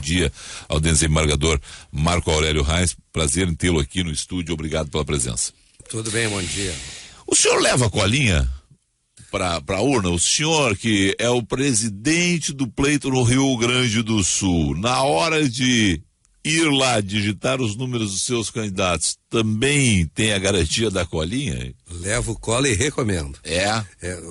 dia ao desembargador Marco Aurélio Reis. Prazer em tê-lo aqui no estúdio. Obrigado pela presença. Tudo bem, bom dia. O senhor leva a colinha para a urna? O senhor que é o presidente do pleito no Rio Grande do Sul, na hora de ir lá digitar os números dos seus candidatos, também tem a garantia da colinha? Levo cola e recomendo.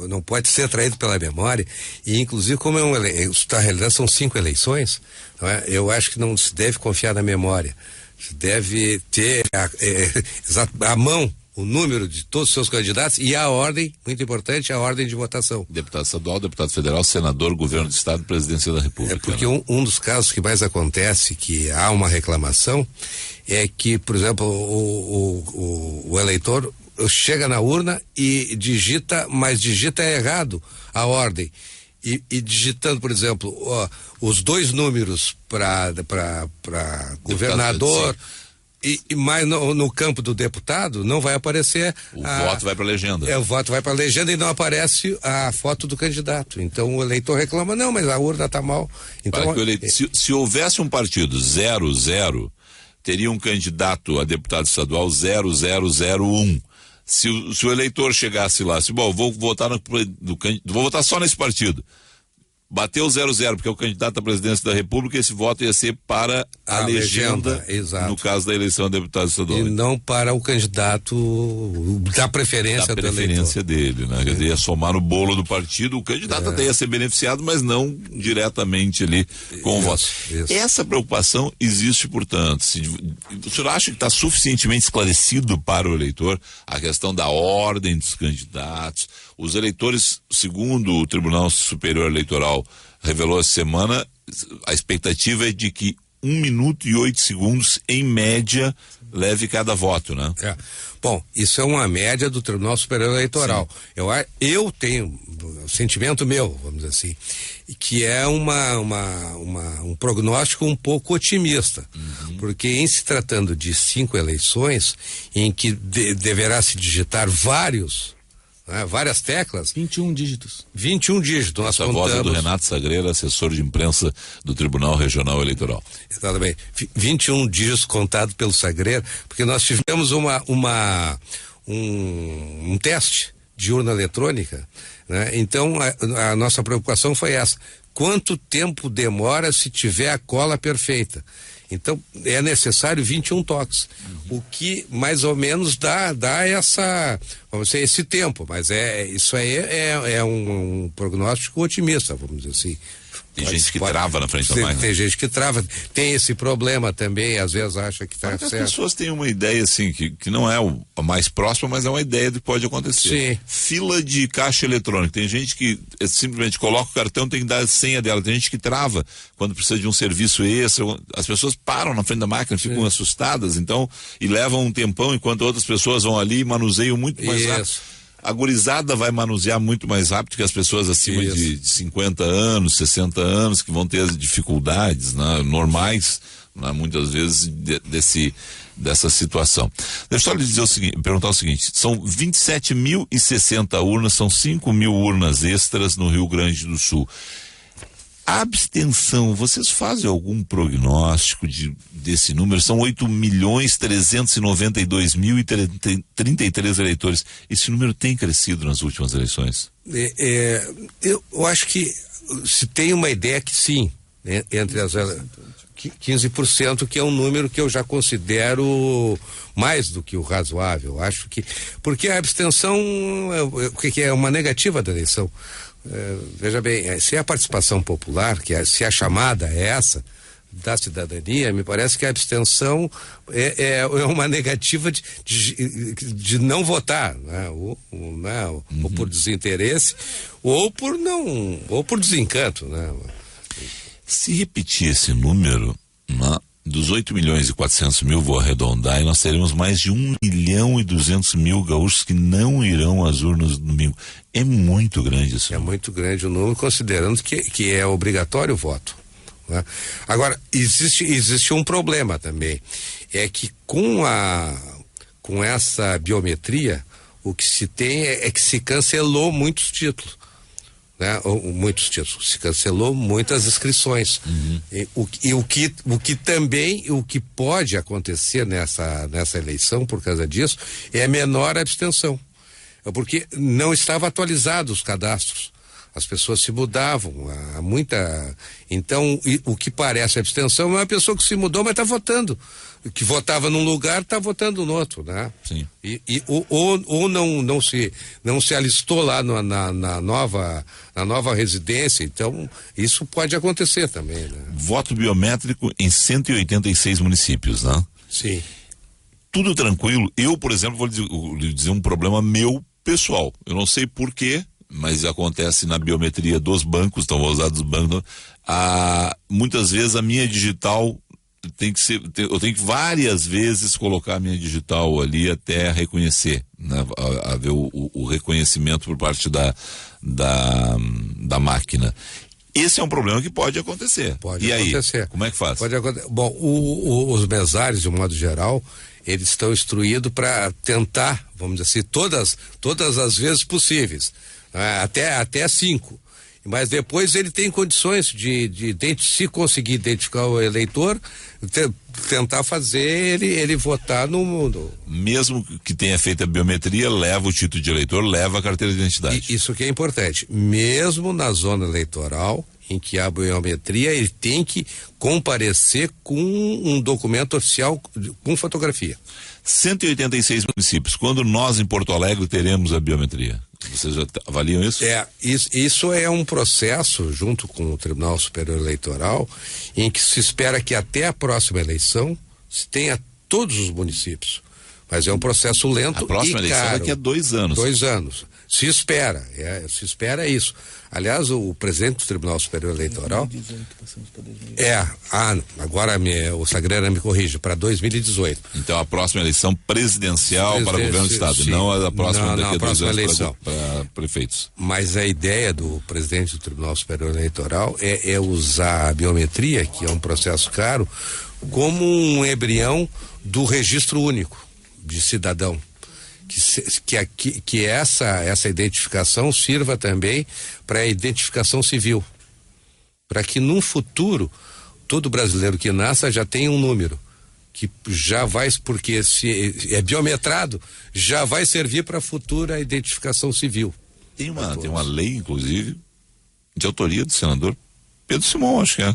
Não pode ser atraído pela memória, e inclusive como na realidade são 5 eleições, não é? Eu acho que não se deve confiar na memória, se deve ter a mão o número de todos os seus candidatos e a ordem, muito importante, a ordem de votação. Deputado estadual, deputado federal, senador, governo do estado, presidência da república. Porque um dos casos que mais acontece, que há uma reclamação, é que, por exemplo, o eleitor chega na urna e digita, mas digita errado a ordem. E digitando, por exemplo, os 2 números para governador, mas no campo do deputado não vai aparecer. O voto vai para a legenda. O voto vai para a legenda e não aparece a foto do candidato. Então o eleitor reclama, não, mas a urna está mal. Então, se houvesse um partido 00, teria um candidato a deputado estadual 0001. Se o eleitor chegasse lá, vou votar vou votar só nesse partido. Bateu 00, porque é o candidato à presidência da República, esse voto ia ser para a legenda, no caso da eleição a deputado estadual. E não para o candidato da preferência dele, né? Quer dizer, ia somar no bolo do partido, o candidato até ia ser beneficiado, mas não diretamente ali com o voto. Essa preocupação existe, portanto. O senhor acha que está suficientemente esclarecido para o eleitor a questão da ordem dos candidatos? Os eleitores, segundo o Tribunal Superior Eleitoral revelou essa semana, a expectativa é de que 1 minuto e 8 segundos, em média, leve cada voto, né? Bom, isso é uma média do Tribunal Superior Eleitoral. Eu tenho sentimento meu, vamos dizer assim, que é um prognóstico um pouco otimista, porque em se tratando de 5 eleições, em que deverá se digitar várias teclas. 21 dígitos. 21 dígitos. Nós contamos. Voz é do Renato Sagreira, assessor de imprensa do Tribunal Regional Eleitoral. Exatamente. 21 dígitos contados pelo Sagreira, porque nós tivemos um teste de urna eletrônica, né? Então a nossa preocupação foi essa: quanto tempo demora se tiver a cola perfeita? Então é necessário 21 toques, o que mais ou menos dá esse tempo, mas isso aí é um prognóstico otimista, vamos dizer assim. Tem gente que trava na frente da máquina. Tem gente que trava, tem esse problema também, às vezes acha que está certo. As pessoas têm uma ideia assim, que não é a mais próxima, mas é uma ideia do que pode acontecer. Sim. Fila de caixa eletrônica, tem gente que simplesmente coloca o cartão, tem que dar a senha dela, tem gente que trava quando precisa de um serviço extra, as pessoas param na frente da máquina, ficam assustadas, então, e levam um tempão, enquanto outras pessoas vão ali e manuseiam muito mais rápido. A gurizada vai manusear muito mais rápido que as pessoas acima de 50 anos, 60 anos, que vão ter as dificuldades, né, normais, né, muitas vezes dessa situação. Deixa eu lhe dizer perguntar o seguinte: são 27.060 urnas, são 5.000 urnas extras no Rio Grande do Sul. A abstenção, vocês fazem algum prognóstico desse número? São 8.392.033 eleitores. Esse número tem crescido nas últimas eleições? Eu acho que se tem uma ideia que sim, né, entre as 15%, que é um número que eu já considero mais do que o razoável. Acho que porque a abstenção é uma negativa da eleição. Veja bem, se a participação popular, se a chamada é essa da cidadania, me parece que a abstenção é uma negativa de não votar, né? Ou por desinteresse, ou por desencanto, né? Se repetir esse número, né, dos 8.400.000, vou arredondar, e nós teremos mais de 1.200.000 gaúchos que não irão às urnas no domingo. É muito grande isso. É muito grande o número, considerando que é obrigatório o voto, né? Agora, existe um problema também, é que com essa biometria, o que se tem é que se cancelou muitos títulos. né? Muitos títulos, se cancelou muitas inscrições. O que também, o que pode acontecer nessa eleição por causa disso é menor abstenção, porque não estavam atualizados os cadastros. As pessoas se mudavam, então o que parece abstenção é uma pessoa que se mudou, mas está votando, que votava num lugar, está votando no outro, né? Sim. Ou não se alistou lá na nova residência, então isso pode acontecer também, né? Voto biométrico em 186 municípios, né? Sim. Tudo tranquilo. Eu, por exemplo, vou lhe dizer um problema meu pessoal. Eu não sei por quê, mas acontece na biometria dos bancos, então vou usar dos bancos. Muitas vezes a minha digital eu tenho que várias vezes colocar a minha digital ali até reconhecer, né? Haver o reconhecimento por parte da máquina. Esse é um problema que pode acontecer. Pode acontecer. Aí, como é que faz? Pode acontecer. Bom, os mesários, de um modo geral, eles estão instruídos para tentar, vamos dizer assim, todas as vezes possíveis, até 5. Mas depois ele tem condições se conseguir identificar o eleitor, tentar fazer ele votar no mundo. Mesmo que tenha feito a biometria, leva o título de eleitor, leva a carteira de identidade. Isso que é importante. Mesmo na zona eleitoral, em que há biometria, ele tem que comparecer com um documento oficial com fotografia. 186 municípios. Quando nós em Porto Alegre teremos a biometria? Vocês já avaliam isso? Isso é um processo, junto com o Tribunal Superior Eleitoral, em que se espera que até a próxima eleição se tenha todos os municípios. Mas é um processo lento e caro. A próxima eleição daqui a 2 anos. 2 anos. Se espera isso. Aliás, o presidente do Tribunal Superior Eleitoral... 2018, passamos para 2018. Agora o Sagrera me corrige, para 2018. Então a próxima eleição presidencial para o governo do Estado, sim. Não a próxima daqui a 2 anos eleição. Para prefeitos. Mas a ideia do presidente do Tribunal Superior Eleitoral é usar a biometria, que é um processo caro, como um embrião do registro único de cidadão. Que essa identificação sirva também para a identificação civil, para que num futuro todo brasileiro que nasça já tenha um número que já vai, porque se é biometrado, já vai servir para a futura identificação civil. Tem uma lei, inclusive, de autoria do senador Pedro Simão, acho que é.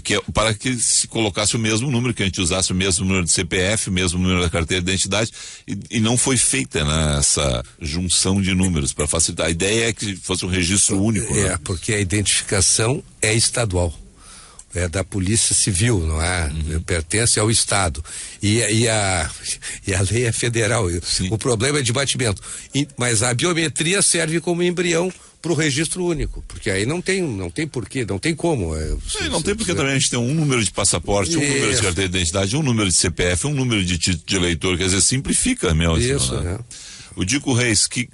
Que é para que se colocasse o mesmo número, que a gente usasse o mesmo número de CPF, o mesmo número da carteira de identidade, e não foi feita, né, essa junção de números para facilitar. A ideia é que fosse um registro único. Né? Porque a identificação é estadual. É da Polícia Civil, não é? Pertence ao Estado. E a lei é federal. Sim. O problema é de batimento. Mas a biometria serve como embrião para o registro único, porque aí não tem porquê, não tem como. Não tem porque também a gente tem um número de passaporte, um número de carteira de identidade, um número de CPF, um número de título de eleitor, quer dizer, simplifica mesmo. Isso, né? O Dico Reis, que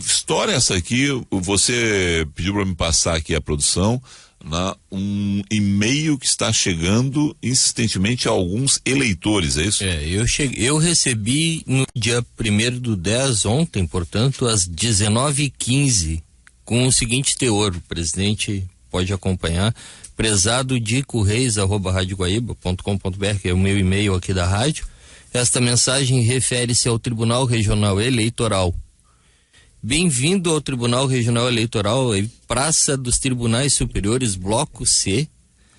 história é essa aqui? Você pediu para me passar aqui a produção, um e-mail que está chegando insistentemente a alguns eleitores, é isso? Eu recebi no dia 1º/10, ontem, portanto, às 19h15, com o seguinte teor, o presidente pode acompanhar: prezado Dico Reis, @radioguaíba.com.br, que é o meu e-mail aqui da rádio. Esta mensagem refere-se ao Tribunal Regional Eleitoral. Bem-vindo ao Tribunal Regional Eleitoral, Praça dos Tribunais Superiores, Bloco C,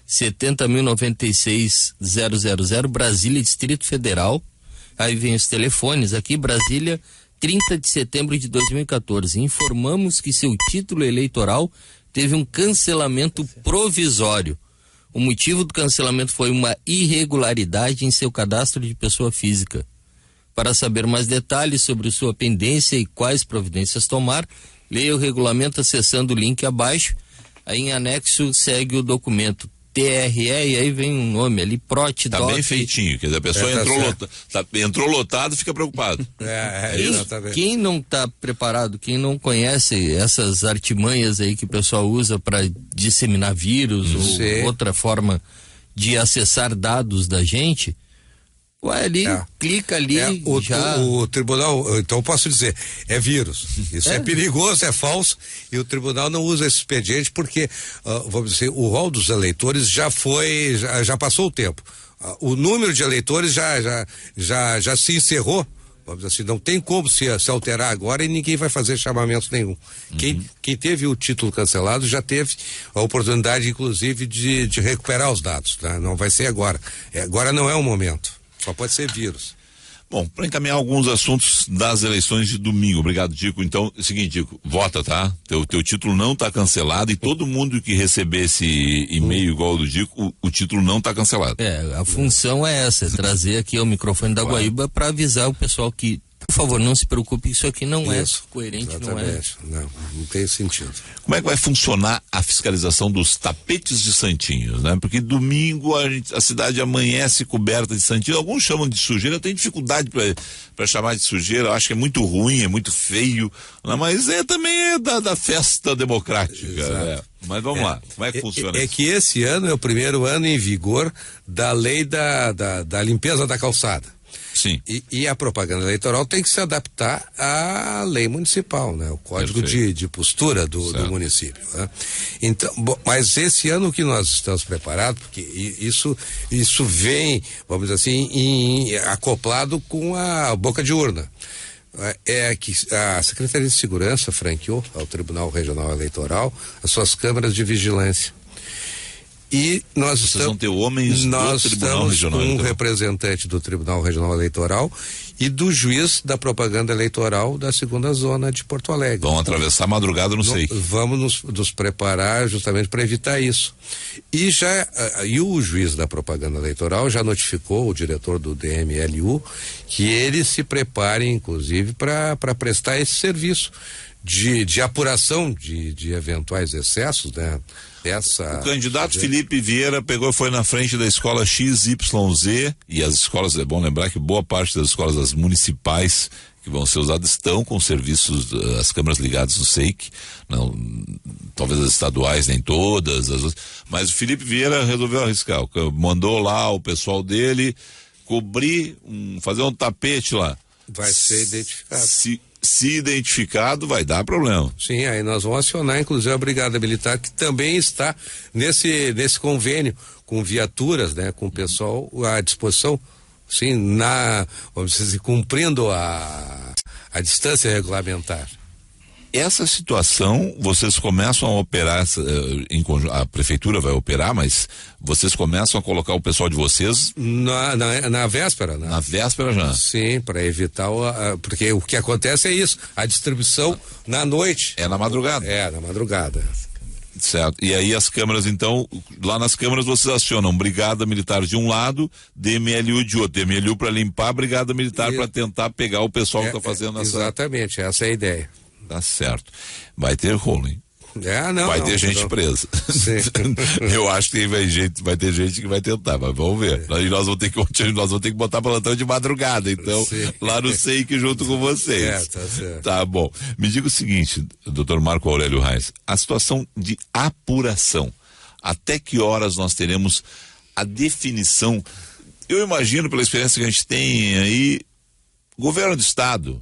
70.096.000, Brasília, Distrito Federal. Aí vem os telefones aqui, Brasília, 30 de setembro de 2014. Informamos que seu título eleitoral teve um cancelamento provisório. O motivo do cancelamento foi uma irregularidade em seu cadastro de pessoa física. Para saber mais detalhes sobre sua pendência e quais providências tomar, leia o regulamento acessando o link abaixo. Aí em anexo segue o documento TRE e aí vem um nome ali, PROT. Tá bem feitinho, quer dizer, a pessoa entrou lotado, fica preocupado. Quem não está preparado, quem não conhece essas artimanhas aí que o pessoal usa para disseminar vírus ou outra forma de acessar dados da gente, Vai ali, clica ali, o tribunal, então eu posso dizer, é vírus. Isso é perigoso, é falso, e o tribunal não usa esse expediente porque, vamos dizer, o rol dos eleitores já passou o tempo. O número de eleitores já se encerrou. Vamos dizer assim, não tem como se alterar agora e ninguém vai fazer chamamento nenhum. Quem teve o título cancelado já teve a oportunidade, inclusive, de recuperar os dados. Tá? Não vai ser agora. Agora não é o momento. Só pode ser vírus. Bom, para encaminhar alguns assuntos das eleições de domingo. Obrigado, Dico. Então, é o seguinte, Dico, vota, tá? Teu título não está cancelado e todo mundo que receber esse e-mail igual ao do Dico, o título não está cancelado. A função é essa, trazer aqui o microfone da Guaíba para avisar o pessoal que, por favor, não se preocupe, isso aqui não é coerente, exatamente. Não tem sentido. Como é que vai funcionar a fiscalização dos tapetes de santinhos, né? Porque domingo a cidade amanhece coberta de santinho, alguns chamam de sujeira, tem dificuldade para chamar de sujeira, eu acho que é muito ruim, é muito feio, né? Mas também é da festa democrática, né? Mas vamos lá, como é que funciona isso? É que esse ano é o primeiro ano em vigor da lei da limpeza da calçada. Sim. E a propaganda eleitoral tem que se adaptar à lei municipal, né? O código de postura do município, né? Então, mas esse ano que nós estamos preparados, porque isso vem, vamos dizer assim, acoplado com a boca de urna. É que a Secretaria de Segurança franqueou ao Tribunal Regional Eleitoral as suas câmaras de vigilância. E vocês vão ter homens do Tribunal Regional Eleitoral. Um representante do Tribunal Regional Eleitoral e do juiz da propaganda eleitoral da segunda zona de Porto Alegre. Vão atravessar a madrugada, não sei. Vamos nos preparar justamente para evitar isso. E o juiz da propaganda eleitoral já notificou o diretor do DMLU que ele se prepare, inclusive, para prestar esse serviço de apuração de eventuais excessos, né? O candidato Felipe Vieira foi na frente da escola XYZ, e as escolas, é bom lembrar que boa parte das escolas das municipais que vão ser usadas estão com serviços, as câmeras ligadas no SEIC, não, talvez as estaduais nem todas, mas o Felipe Vieira resolveu arriscar, mandou lá o pessoal dele cobrir, fazer um tapete lá. Vai ser identificado. Se identificado, vai dar problema. Sim, aí nós vamos acionar, inclusive, a Brigada Militar, que também está nesse convênio com viaturas, né, com o pessoal à disposição, sim, vamos dizer, cumprindo a distância regulamentar. Essa situação, vocês começam a operar, a prefeitura vai operar, mas vocês começam a colocar o pessoal de vocês na véspera, né? Na véspera já. Sim, para evitar porque o que acontece é isso, a distribuição na noite. É na madrugada. Na madrugada. Certo. E aí as câmeras, então, lá nas câmeras vocês acionam Brigada Militar de um lado, DMLU de outro. DMLU para limpar, Brigada Militar para tentar pegar o pessoal que está fazendo essa. Exatamente, essa é a ideia. Tá certo. Vai ter rolo, hein? Vai ter gente presa. Eu acho que vai ter gente que vai tentar, mas vamos ver. Aí nós vamos ter que botar plantão de madrugada, então, lá no SEIC junto com vocês. Tá certo. Tá bom. Me diga o seguinte, doutor Marco Aurélio Reis, a situação de apuração, até que horas nós teremos a definição? Eu imagino, pela experiência que a gente tem aí, governo do estado,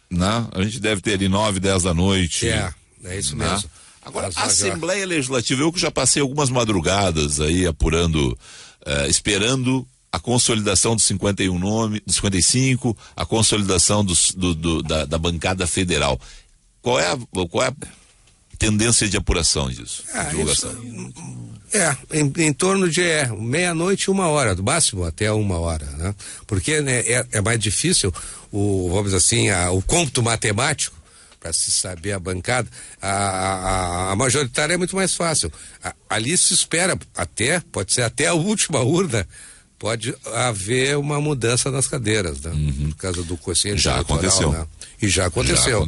né? A gente deve ter ali 9, 10 da noite. É isso mesmo. Agora, a Assembleia Legislativa, eu que já passei algumas madrugadas aí apurando, esperando a consolidação dos 51 nomes, dos 55, a consolidação da bancada federal. Qual é a tendência de apuração disso? Divulgação? Em torno de meia-noite, 1h, do máximo até 1h, né? Porque, né, é mais difícil vamos dizer assim, o cômputo matemático para se saber a bancada. A majoritária é muito mais fácil. Ali se espera pode ser até a última urna, pode haver uma mudança nas cadeiras, né? Por causa do quociente eleitoral. Aconteceu. Né? E já aconteceu.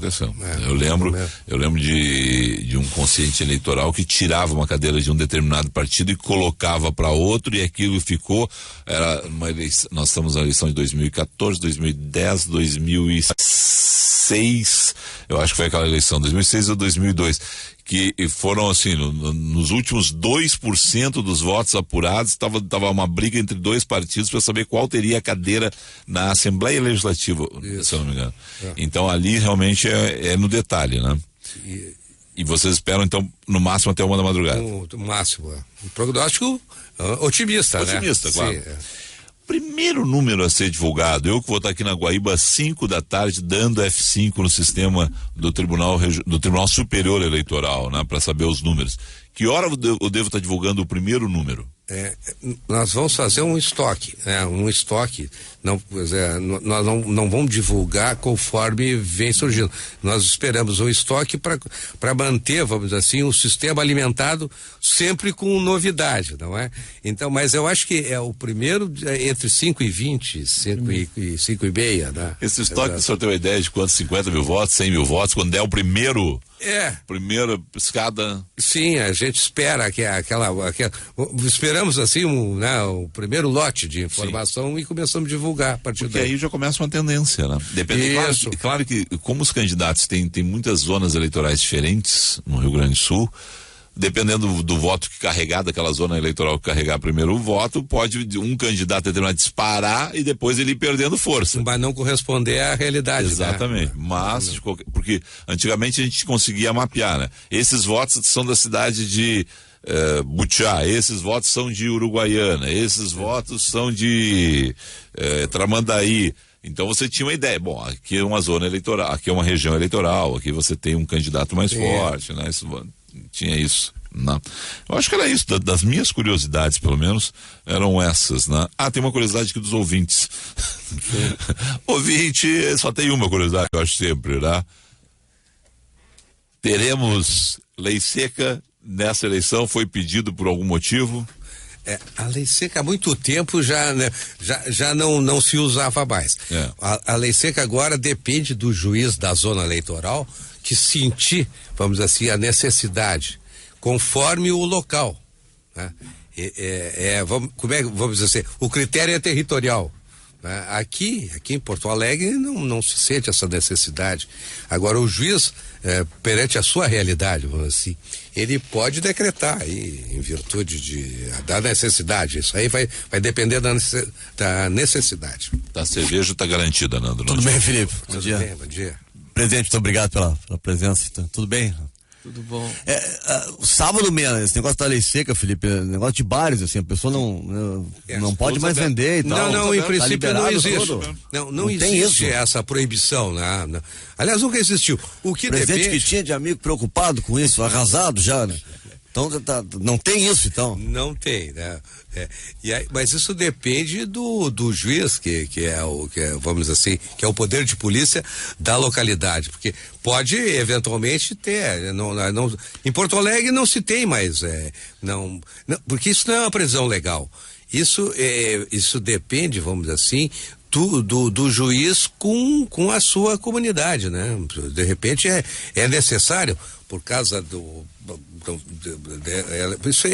Eu lembro de um consciente eleitoral que tirava uma cadeira de um determinado partido e colocava para outro, e aquilo ficou, era uma eleição, nós estamos na eleição de 2014, 2010, 2006, eu acho que foi aquela eleição, 2006 ou 2002, que foram assim, nos últimos 2% dos votos apurados, tava uma briga entre dois partidos para saber qual teria a cadeira na Assembleia Legislativa, se eu não me engano. Então ali realmente é no detalhe, né? E vocês esperam então no máximo até 1 da madrugada? No máximo, um prognóstico otimista, né? Otimista, claro. Sim, Primeiro número a ser divulgado, eu que vou estar aqui na Guaíba às 5 da tarde, dando F5 no sistema do Tribunal Superior Eleitoral, né, para saber os números. Que hora eu devo estar divulgando o primeiro número? Nós vamos fazer um estoque, né? Nós não vamos divulgar conforme vem surgindo. Nós esperamos um estoque para manter, vamos dizer assim, o sistema alimentado sempre com novidade, não é? Então, mas eu acho que é o primeiro entre 5h20, 5h30, né? Esse estoque, o senhor tem uma ideia de quantos? 50 mil votos, 100 mil votos, quando der o primeiro? Primeira escada. Sim, a gente espera que esperamos assim o primeiro lote de informação e começamos a divulgar a partir daí. Porque aí já começa uma tendência, né? Depende, claro que como os candidatos têm muitas zonas eleitorais diferentes no Rio Grande do Sul, dependendo do voto que carregar, daquela zona eleitoral que carregar primeiro o voto, pode um candidato determinado disparar e depois ele ir perdendo força. Vai não corresponder à realidade. Exatamente. Né? Mas, porque antigamente a gente conseguia mapear, né? Esses votos são da cidade de Butiá, esses votos são de Uruguaiana, esses votos são de Tramandaí. Então você tinha uma ideia, bom, aqui é uma zona eleitoral, aqui é uma região eleitoral, aqui você tem um candidato mais forte, né? Tinha isso, né? Eu acho que era isso, das minhas curiosidades, pelo menos, eram essas, né? Tem uma curiosidade aqui dos ouvintes. Ouvinte, só tem uma curiosidade, eu acho sempre, né? Teremos lei seca nessa eleição, foi pedido por algum motivo? A lei seca há muito tempo já não se usava mais. A lei seca agora depende do juiz da zona eleitoral que sentir, vamos dizer assim, a necessidade, conforme o local, né? Vamos dizer assim, o critério é territorial. Né? Aqui em Porto Alegre não se sente essa necessidade. Agora o juiz, perante a sua realidade, vamos dizer assim, ele pode decretar aí, em virtude da necessidade. Isso aí vai depender da necessidade. A cerveja está garantida, Nando. Tudo bem, Felipe? Bom dia. Bom dia. Presidente, muito obrigado pela presença. Tudo bem? Tudo bom. Sábado mesmo, esse negócio da lei seca, Felipe, negócio de bares, assim, a pessoa não pode mais vender e tal. Não, em princípio não existe. Não existe essa proibição, né? Aliás, nunca existiu. O que presidente que tinha de amigo preocupado com isso, arrasado já, né? Então, não tem isso, então? Não tem, né? Mas isso depende do juiz, vamos dizer assim, que é o poder de polícia da localidade, porque pode eventualmente ter, em Porto Alegre não se tem mais, porque isso não é uma previsão legal. Isso depende, vamos dizer assim, do juiz com a sua comunidade, né? De repente é necessário, por causa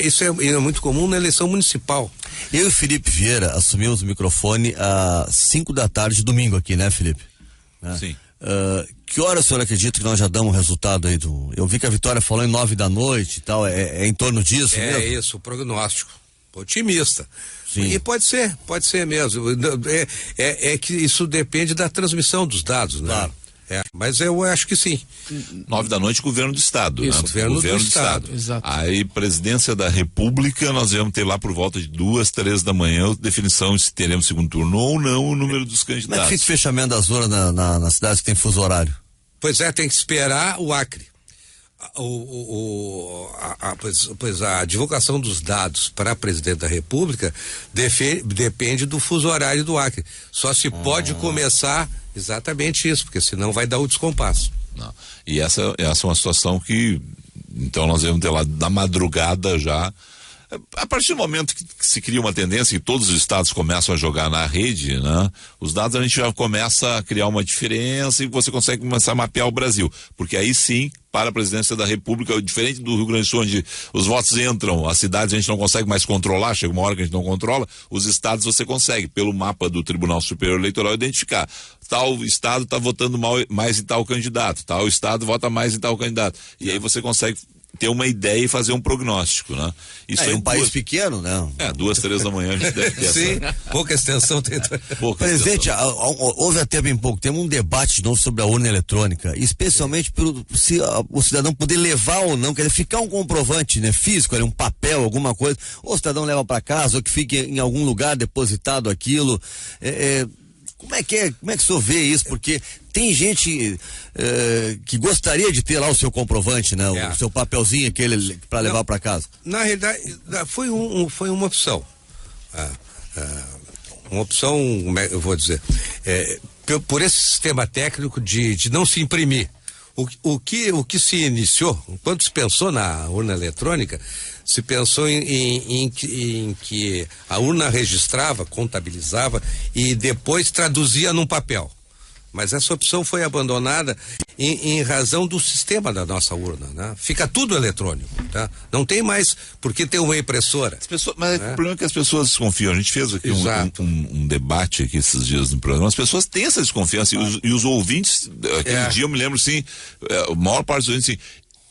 isso é muito comum na eleição municipal. Eu e Felipe Vieira assumimos o microfone às 5 da tarde, domingo aqui, né, Felipe? Sim. Que hora o senhor acredita que nós já damos o resultado aí eu vi que a Vitória falou em 9 da noite e tal, é em torno disso mesmo? É isso, o prognóstico. Otimista. Sim. E pode ser mesmo. É que isso depende da transmissão dos dados, né? Claro. Mas eu acho que sim. 9 da noite, governo do estado. Isso, né? governo do estado. Exato. Aí, presidência da República, nós vamos ter lá por volta de 2, 3 da manhã, definição se teremos segundo turno ou não, o número dos candidatos. Como é que fica o fechamento das urnas na cidade que tem fuso horário? Pois tem que esperar o Acre. Pois a divulgação dos dados para presidente da República depende do fuso horário do Acre. Só se pode começar exatamente isso, porque senão vai dar o descompasso. Não. E essa é uma situação que, então, nós vamos ter lá da madrugada já. A partir do momento que se cria uma tendência e todos os estados começam a jogar na rede, né? Os dados a gente já começa a criar uma diferença e você consegue começar a mapear o Brasil, porque aí sim, para a presidência da República, diferente do Rio Grande do Sul, onde os votos entram, as cidades a gente não consegue mais controlar, chega uma hora que a gente não controla, os estados você consegue, pelo mapa do Tribunal Superior Eleitoral, identificar. Tal estado está votando mais em tal candidato, tal estado vota mais em tal candidato. E aí você consegue ter uma ideia e fazer um prognóstico, né? Isso É um país pequeno, né? 2, 3 da manhã a gente deve ter Sim, pouca extensão. Presidente, houve até bem pouco tempo um debate de novo sobre a urna eletrônica, especialmente se o cidadão poder levar ou não, quer dizer, ficar um comprovante, né, físico, um papel, alguma coisa, ou o cidadão leva para casa, ou que fique em algum lugar depositado aquilo. Como é que o senhor vê isso? Porque tem gente que gostaria de ter lá o seu comprovante, né? O seu papelzinho aquele para levar para casa. Na realidade, foi uma opção. Uma opção, eu vou dizer, por esse sistema técnico de não se imprimir. O que se iniciou, quando se pensou na urna eletrônica, se pensou em que a urna registrava, contabilizava e depois traduzia num papel. Mas essa opção foi abandonada em razão do sistema da nossa urna, né? Fica tudo eletrônico, tá? Não tem mais porque tem uma impressora. Mas o problema é que as pessoas desconfiam. A gente fez aqui um debate aqui esses dias no programa. As pessoas têm essa desconfiança e os ouvintes, aquele dia eu me lembro assim, a maior parte dos ouvintes assim,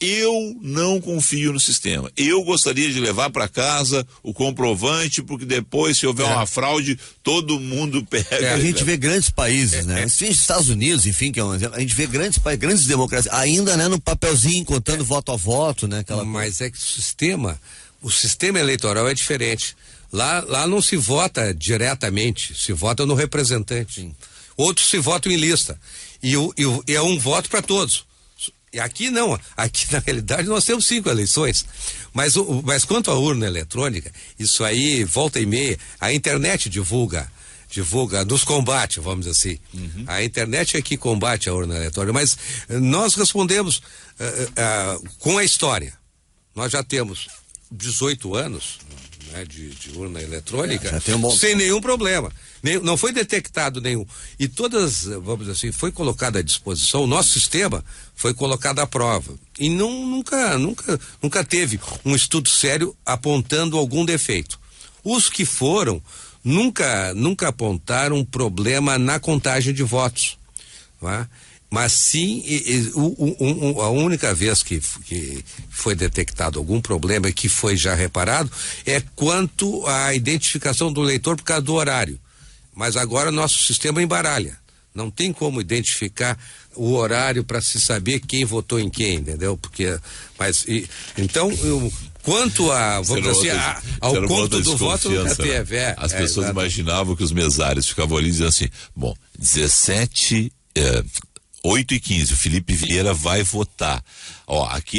eu não confio no sistema. Eu gostaria de levar para casa o comprovante, porque depois, se houver uma fraude, todo mundo pega. A gente vê grandes países, né? Estados Unidos, enfim, que é um exemplo, a gente vê grandes países, grandes democracias, ainda, né, no papelzinho, contando voto a voto, né? Mas é que o sistema eleitoral é diferente. Lá não se vota diretamente, se vota no representante. Sim. Outros se votam em lista. E é um voto para todos. E aqui não, aqui na realidade nós temos 5 eleições, mas quanto à urna eletrônica, isso aí, volta e meia, a internet divulga, nos combate, vamos dizer assim. Uhum. A internet é que combate a urna eletrônica, mas nós respondemos com a história. Nós já temos 18 anos, né, de urna eletrônica, sem nenhum problema. Não foi detectado nenhum. E todas, vamos dizer assim, foi colocado à disposição, o nosso sistema foi colocado à prova. E nunca teve um estudo sério apontando algum defeito. Os que foram, nunca apontaram problema na contagem de votos. Não é? Mas sim, a única vez que foi detectado algum problema e que foi já reparado é quanto à identificação do eleitor por causa do horário. Mas agora nosso sistema embaralha. Não tem como identificar o horário para se saber quem votou em quem, entendeu? Então, quanto a, vamos dizer assim, ao conto do voto, nunca teve. As pessoas imaginavam que os mesários ficavam ali dizendo assim, bom, 8h15, o Felipe Vieira vai votar.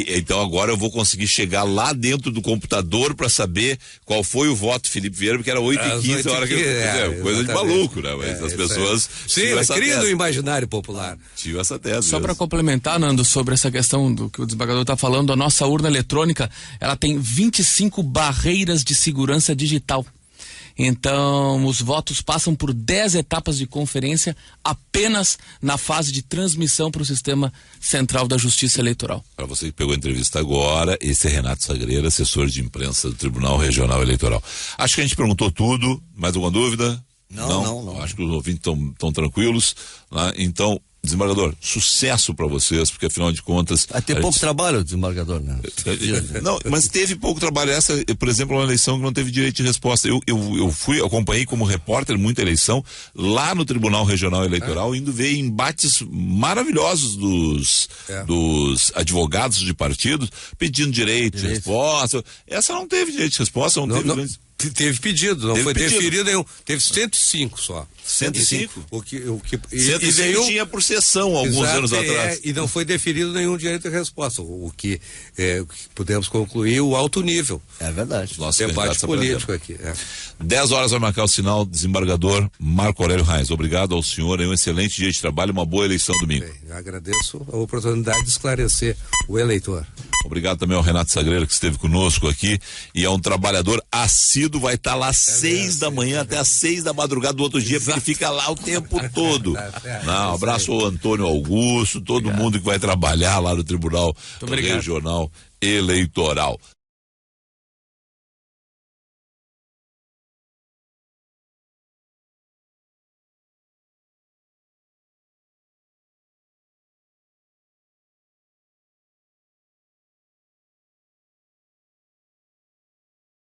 Então agora eu vou conseguir chegar lá dentro do computador para saber qual foi o voto do Felipe Vieira, porque era 8h15 a hora que coisa de maluco, né? Mas as pessoas. Sim, cria no imaginário popular. Tinha essa tese. Só para complementar, Nando, sobre essa questão do que o desembargador está falando, a nossa urna eletrônica, ela tem 25 barreiras de segurança digital. Então, os votos passam por 10 etapas de conferência apenas na fase de transmissão para o Sistema Central da Justiça Eleitoral. Para você que pegou a entrevista agora, esse é Renato Sagreira, assessor de imprensa do Tribunal Regional Eleitoral. Acho que a gente perguntou tudo. Mais alguma dúvida? Não. Acho que os ouvintes estão tranquilos, né? Então, desembargador, sucesso para vocês, porque afinal de contas... Vai ter pouco trabalho, desembargador, né? Não, mas teve pouco trabalho. Essa, por exemplo, uma eleição que não teve direito de resposta. Eu acompanhei como repórter muita eleição lá no Tribunal Regional Eleitoral, indo ver embates maravilhosos dos advogados de partidos, pedindo direito de resposta. Essa não teve direito de resposta, não teve... Teve pedido, não foi deferido nenhum. Teve 105 só. 105? 105 tinha por sessão alguns anos atrás. E não foi deferido nenhum direito de resposta. O que podemos concluir o alto nível. É verdade. Nosso debate político aqui. 10 horas vai marcar o sinal, desembargador Marco Aurélio Reis. Obrigado ao senhor, um excelente dia de trabalho, uma boa eleição domingo. Eu agradeço a oportunidade de esclarecer o eleitor. Obrigado também ao Renato Sagreira, que esteve conosco aqui e é um trabalhador assíduo, vai estar lá às 6 da manhã até às 6 da madrugada do outro dia, porque ele fica lá o tempo todo. Um abraço ao Antônio Augusto, todo mundo que vai trabalhar lá no Tribunal Regional Eleitoral.